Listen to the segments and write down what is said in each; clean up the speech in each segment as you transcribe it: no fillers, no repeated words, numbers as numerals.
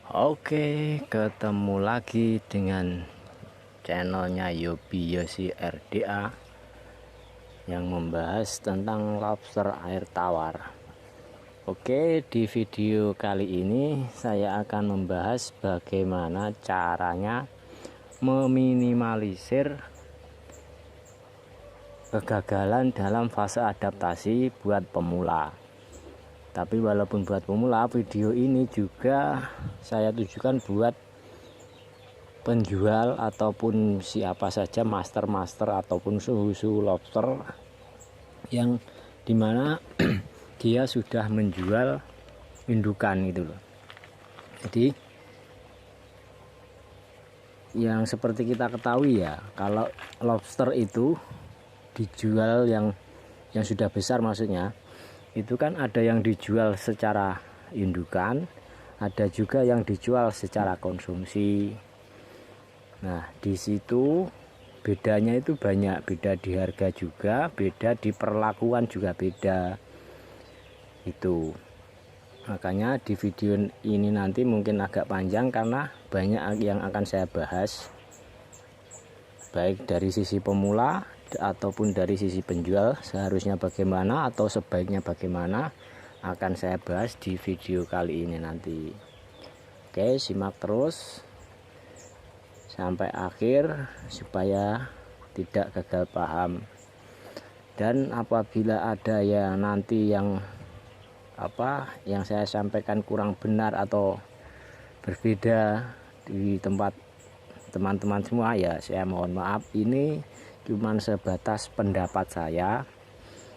Oke, ketemu lagi dengan channelnya Yobi Yosi RDA yang membahas tentang lobster air tawar. Oke, di video kali ini saya akan membahas bagaimana caranya meminimalisir kegagalan dalam fase adaptasi buat pemula. Tapi walaupun buat pemula, video ini juga saya tujukan buat penjual ataupun siapa saja, master ataupun suhu lobster yang dimana dia sudah menjual indukan gitu loh. Jadi yang seperti kita ketahui ya, kalau lobster itu dijual yang sudah besar, maksudnya itu kan ada yang dijual secara indukan, ada juga yang dijual secara konsumsi. Nah, di situ bedanya itu banyak, beda di harga juga, beda di perlakuan juga beda. Itu. Makanya di video ini nanti mungkin agak panjang karena banyak yang akan saya bahas. Baik dari sisi pemula ataupun dari sisi penjual, seharusnya bagaimana atau sebaiknya bagaimana akan saya bahas di video kali ini nanti. Oke, simak terus sampai akhir supaya tidak gagal paham. Dan apabila ada yang nanti yang saya sampaikan kurang benar atau berbeda di tempat teman-teman semua, ya saya mohon maaf. Ini cuman sebatas pendapat saya,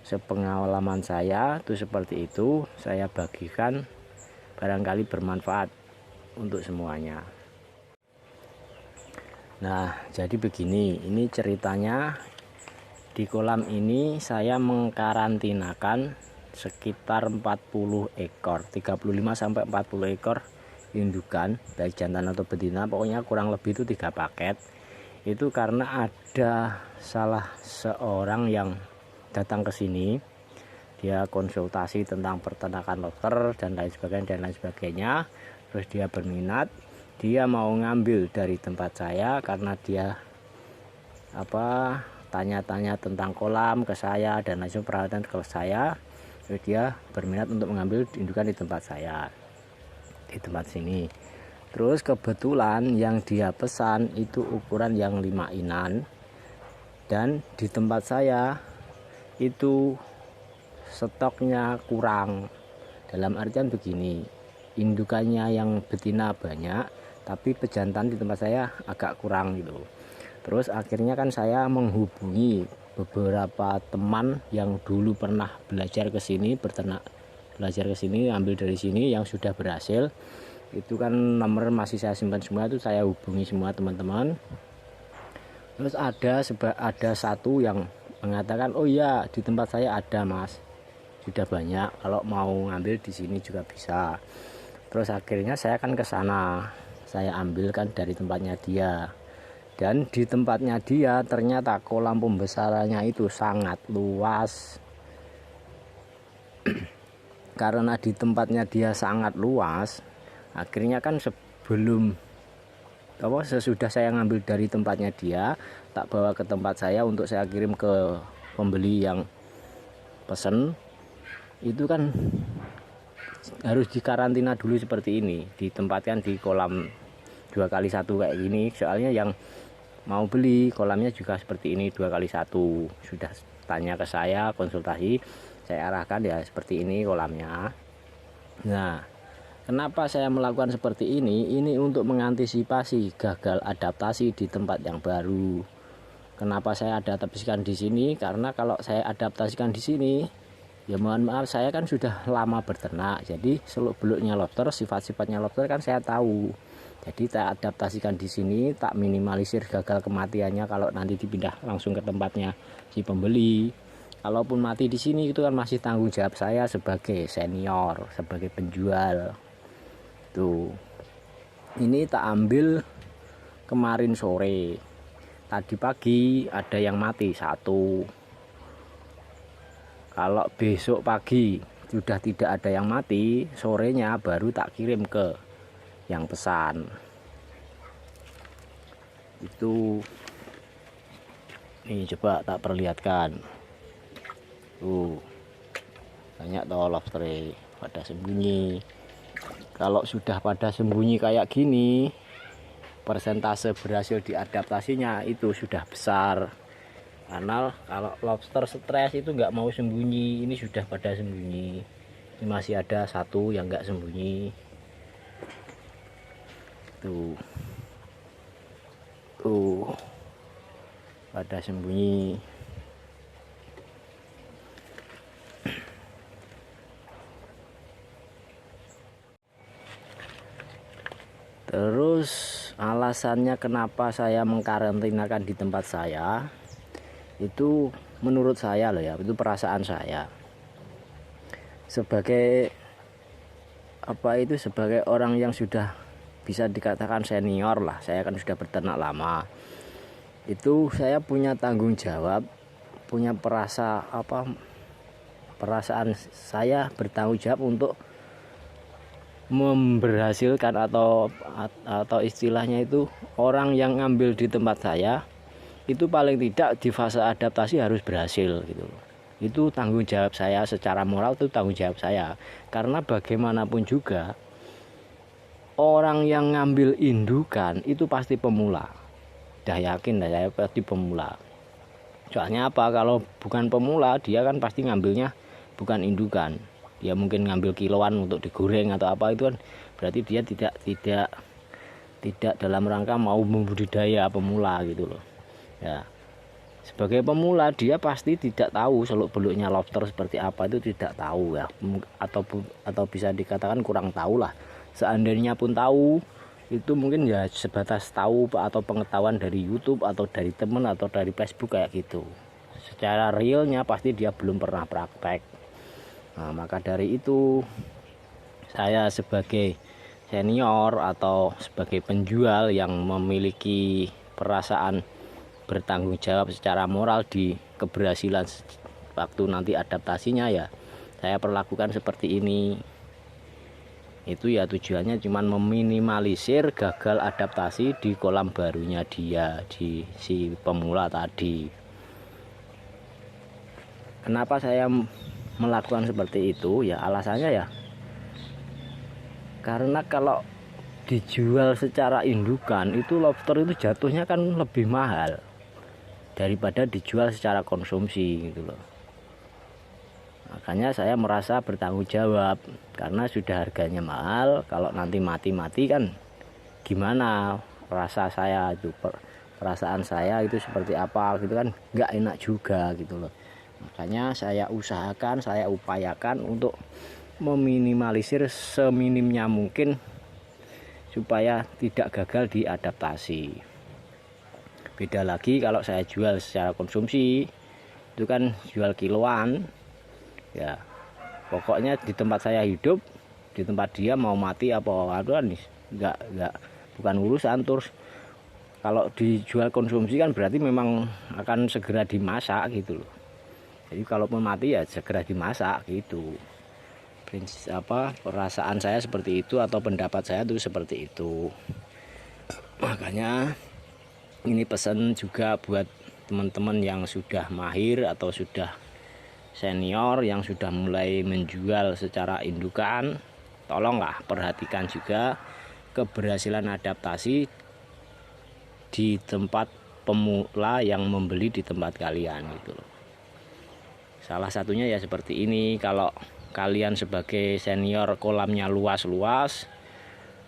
sepengalaman saya itu seperti itu, saya bagikan, barangkali bermanfaat untuk semuanya. Nah, jadi begini, ini ceritanya. Di kolam ini saya mengkarantinakan sekitar 40 ekor, 35 sampai 40 ekor indukan, baik jantan atau betina, pokoknya kurang lebih itu 3 paket. Itu karena ada salah seorang yang datang ke sini, dia konsultasi tentang peternakan lobster dan lain sebagainya, terus dia berminat, dia mau ngambil dari tempat saya karena dia tanya-tanya tentang kolam ke saya dan langsung peralatan ke saya. Terus dia berminat untuk mengambil indukan di tempat saya, di tempat sini. Terus kebetulan yang dia pesan itu ukuran yang 5 inan, dan di tempat saya itu stoknya kurang. Dalam artian begini, indukannya yang betina banyak, tapi pejantan di tempat saya agak kurang gitu. Terus akhirnya kan saya menghubungi beberapa teman yang dulu pernah belajar ke sini, ambil dari sini yang sudah berhasil. Itu kan nomor masih saya simpan semua, itu saya hubungi semua teman-teman. Terus ada satu yang mengatakan, oh iya di tempat saya ada mas, sudah banyak, kalau mau ngambil di sini juga bisa. Terus akhirnya saya kan ke sana, saya ambilkan dari tempatnya dia. Dan di tempatnya dia ternyata kolam pembesarannya itu sangat luas. Karena di tempatnya dia sangat luas, akhirnya kan sesudah saya ngambil dari tempatnya dia, tak bawa ke tempat saya untuk saya kirim ke pembeli yang pesen, itu kan harus dikarantina dulu seperti ini, ditempatkan di kolam 2x1 kayak gini. Soalnya yang mau beli kolamnya juga seperti ini, 2x1. Sudah tanya ke saya, konsultasi, saya arahkan ya seperti ini kolamnya. Nah, kenapa saya melakukan seperti ini? Ini untuk mengantisipasi gagal adaptasi di tempat yang baru. Kenapa saya adaptasikan di sini? Karena kalau saya adaptasikan di sini, ya mohon maaf, saya kan sudah lama berternak. Jadi seluk-beluknya lobster, sifat-sifatnya lobster kan saya tahu. Jadi saya adaptasikan di sini, tak minimalisir gagal kematiannya kalau nanti dipindah langsung ke tempatnya si pembeli. Kalaupun mati di sini itu kan masih tanggung jawab saya sebagai senior, sebagai penjual. Tuh, ini tak ambil kemarin sore, tadi pagi ada yang mati 1. Kalau besok pagi sudah tidak ada yang mati, sorenya baru tak kirim ke yang pesan. Itu nih, coba tak perlihatkan. Banyak toh lobster pada sembunyi. Kalau sudah pada sembunyi kayak gini, persentase berhasil diadaptasinya itu sudah besar. Karena kalau lobster stres itu nggak mau sembunyi, ini sudah pada sembunyi. Ini masih ada satu yang nggak sembunyi. Tuh pada sembunyi. Terus alasannya kenapa saya mengkarantinakan di tempat saya, itu menurut saya loh ya, itu perasaan saya sebagai sebagai orang yang sudah bisa dikatakan senior lah. Saya kan sudah berternak lama, itu saya punya tanggung jawab, punya perasaan saya bertanggung jawab untuk memberhasilkan atau istilahnya itu orang yang ngambil di tempat saya itu paling tidak di fase adaptasi harus berhasil gitu. Itu tanggung jawab saya secara moral, itu tanggung jawab saya. Karena bagaimanapun juga orang yang ngambil indukan itu pasti pemula. Dah yakin saya pasti pemula. Soalnya apa? Kalau bukan pemula, dia kan pasti ngambilnya bukan indukan. Dia mungkin ngambil kiloan untuk digoreng atau apa, itu kan berarti dia tidak dalam rangka mau membudidaya, pemula gitu loh ya. Sebagai pemula dia pasti tidak tahu seluk beluknya lobster seperti apa, itu tidak tahu ya, atau bisa dikatakan kurang tahu lah. Seandainya pun tahu, itu mungkin ya sebatas tahu atau pengetahuan dari YouTube atau dari teman atau dari Facebook kayak gitu. Secara realnya pasti dia belum pernah praktek. Nah, maka dari itu saya sebagai senior atau sebagai penjual yang memiliki perasaan bertanggung jawab secara moral di keberhasilan waktu nanti adaptasinya, ya saya perlakukan seperti ini. Itu ya tujuannya cuman meminimalisir gagal adaptasi di kolam barunya dia, di si pemula tadi. Kenapa saya melakukan seperti itu? Ya alasannya ya karena kalau dijual secara indukan itu lobster itu jatuhnya kan lebih mahal daripada dijual secara konsumsi gitu loh. Makanya saya merasa bertanggung jawab, karena sudah harganya mahal. Kalau nanti mati-mati kan gimana rasa saya itu, perasaan saya itu seperti apa gitu kan, nggak enak juga gitu loh. Makanya saya usahakan, saya upayakan untuk meminimalisir seminimnya mungkin supaya tidak gagal di adaptasi. Beda lagi kalau saya jual secara konsumsi, itu kan jual kiloan ya. Pokoknya di tempat saya hidup, di tempat dia mau mati apa kan nggak bukan urusan. Terus kalau dijual konsumsi kan berarti memang akan segera dimasak gitu loh. Jadi kalaupun mati ya segera dimasak gitu. Prinsip perasaan saya seperti itu, atau pendapat saya itu seperti itu. Makanya ini pesan juga buat teman-teman yang sudah mahir atau sudah senior yang sudah mulai menjual secara indukan. Tolonglah perhatikan juga keberhasilan adaptasi di tempat pemula yang membeli di tempat kalian gitu loh. Salah satunya ya seperti ini. Kalau kalian sebagai senior kolamnya luas-luas,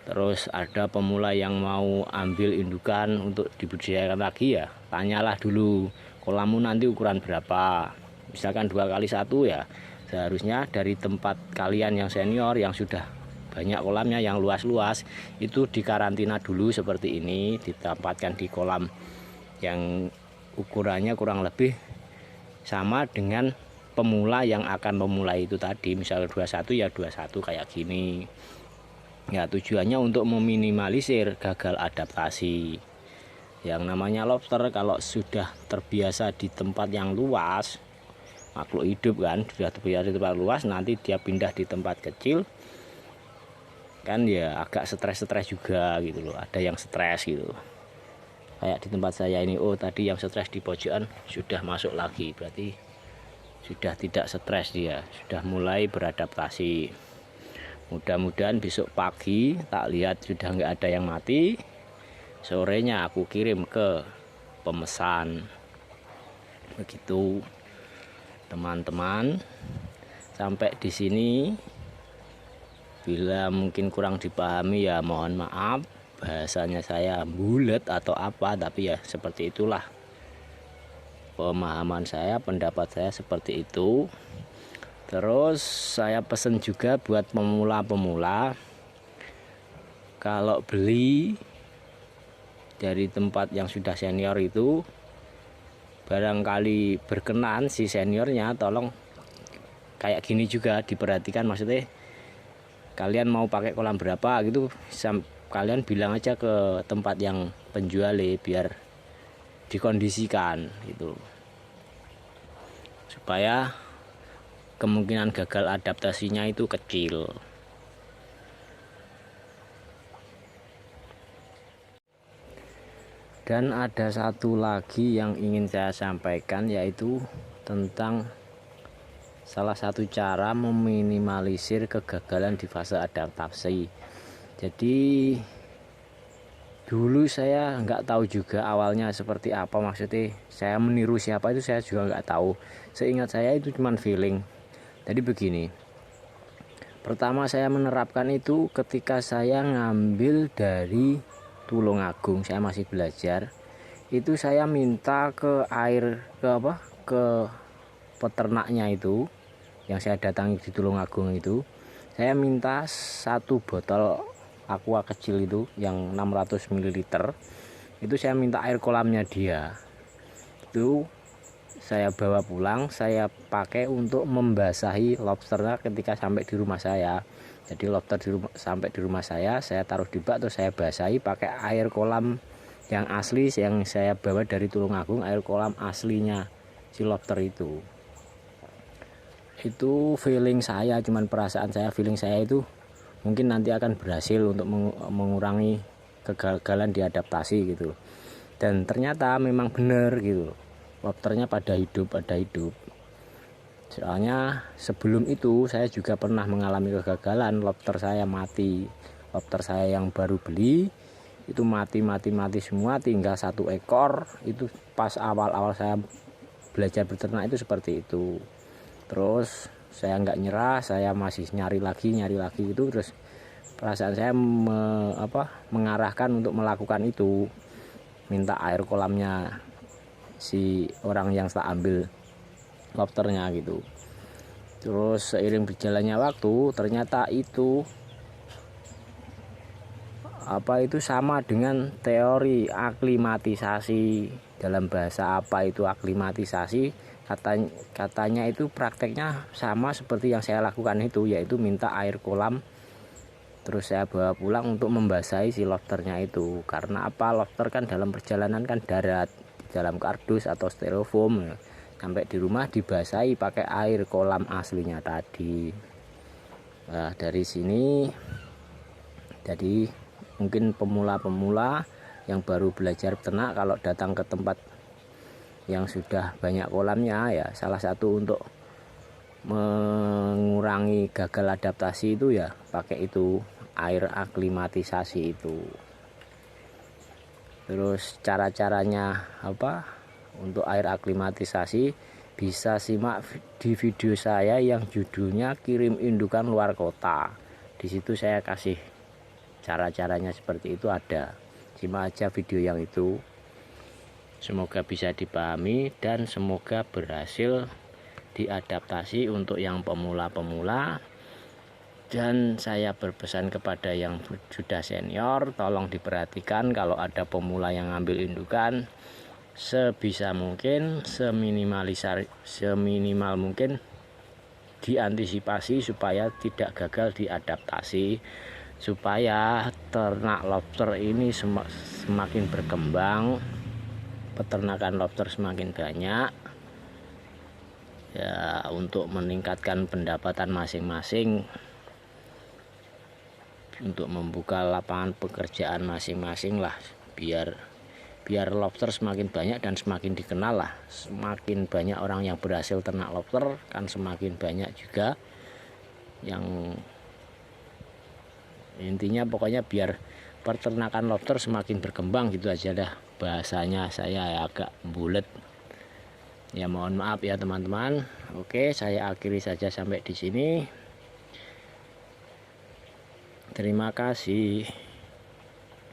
terus ada pemula yang mau ambil indukan untuk dibudidayakan lagi, ya tanyalah dulu kolammu nanti ukuran berapa. Misalkan 2x1 ya, seharusnya dari tempat kalian yang senior yang sudah banyak kolamnya yang luas-luas itu dikarantina dulu seperti ini, ditempatkan di kolam yang ukurannya kurang lebih sama dengan pemula yang akan memulai itu tadi. Misalnya 21 ya 21 kayak gini ya. Tujuannya untuk meminimalisir gagal adaptasi. Yang namanya lobster kalau sudah terbiasa di tempat yang luas, makhluk hidup kan sudah terbiasa di tempat luas, nanti dia pindah di tempat kecil kan ya agak stres juga gitu loh, ada yang stres gitu. Kayak di tempat saya ini, oh tadi yang stres di pojokan sudah masuk lagi, berarti sudah tidak stres, dia sudah mulai beradaptasi. Mudah-mudahan besok pagi tak lihat sudah nggak ada yang mati, sorenya aku kirim ke pemesan. Begitu teman-teman. Sampai di sini, bila mungkin kurang dipahami ya mohon maaf, bahasanya saya bulat atau apa, tapi ya seperti itulah pemahaman saya, pendapat saya seperti itu. Terus saya pesen juga buat pemula-pemula, kalau beli dari tempat yang sudah senior itu, barangkali berkenan si seniornya, tolong kayak gini juga diperhatikan, maksudnya kalian mau pakai kolam berapa gitu, kalian bilang aja ke tempat yang penjual biar dikondisikan gitu, supaya kemungkinan gagal adaptasinya itu kecil. Dan ada satu lagi yang ingin saya sampaikan, yaitu tentang salah satu cara meminimalisir kegagalan di fase adaptasi. Jadi dulu saya nggak tahu juga awalnya seperti apa, maksudnya saya meniru siapa itu saya juga nggak tahu. Seingat saya itu cuma feeling. Jadi begini, pertama saya menerapkan itu ketika saya ngambil dari Tulungagung, saya masih belajar. Itu saya minta ke ke peternaknya itu, yang saya datangi di Tulungagung itu, saya minta 1 botol aqua kecil itu yang 600 ml. Itu saya minta air kolamnya dia. Itu saya bawa pulang, saya pakai untuk membasahi lobsternya ketika sampai di rumah saya. Jadi lobster sampai di rumah saya taruh di bak, terus saya basahi pakai air kolam yang asli yang saya bawa dari Tulungagung, air kolam aslinya si lobster itu. Itu feeling saya, cuman perasaan saya, feeling saya itu mungkin nanti akan berhasil untuk mengurangi kegagalan di adaptasi gitu. Dan ternyata memang benar gitu, lobsternya pada hidup. Soalnya sebelum itu saya juga pernah mengalami kegagalan, lobster saya mati. Lobster saya yang baru beli itu mati semua, tinggal 1 ekor. Itu pas awal-awal saya belajar beternak itu seperti itu. Terus saya nggak nyerah, saya masih nyari lagi itu. Terus perasaan saya mengarahkan untuk melakukan itu, minta air kolamnya si orang yang tak ambil lobsternya gitu. Terus seiring berjalannya waktu, ternyata itu sama dengan teori aklimatisasi. Dalam bahasa apa itu aklimatisasi, katanya itu prakteknya sama seperti yang saya lakukan itu, yaitu minta air kolam terus saya bawa pulang untuk membasahi si lobsternya itu. Karena lobster kan dalam perjalanan kan darat, dalam kardus atau styrofoam. Sampai di rumah dibasahi pakai air kolam aslinya tadi. Nah, dari sini jadi mungkin pemula-pemula yang baru belajar beternak, kalau datang ke tempat yang sudah banyak kolamnya, ya salah satu untuk mengurangi gagal adaptasi itu ya pakai itu, air aklimatisasi itu. Terus cara-caranya untuk air aklimatisasi bisa simak di video saya yang judulnya kirim indukan luar kota. Di situ saya kasih cara-caranya seperti itu, ada. Simak aja video yang itu. Semoga bisa dipahami dan semoga berhasil diadaptasi untuk yang pemula-pemula. Dan saya berpesan kepada yang sudah senior, tolong diperhatikan kalau ada pemula yang ngambil indukan, sebisa mungkin seminimal mungkin diantisipasi supaya tidak gagal diadaptasi, supaya ternak lobster ini semakin berkembang, peternakan lobster semakin banyak ya, untuk meningkatkan pendapatan masing-masing. untuk membuka lapangan pekerjaan masing-masing lah, biar lobster semakin banyak dan semakin dikenal lah. Semakin banyak orang yang berhasil ternak lobster kan semakin banyak juga yang, intinya pokoknya biar peternakan lobster semakin berkembang gitu aja dah. Bahasanya saya agak bulet ya, mohon maaf ya teman-teman. Oke, saya akhiri saja sampai di sini. Terima kasih.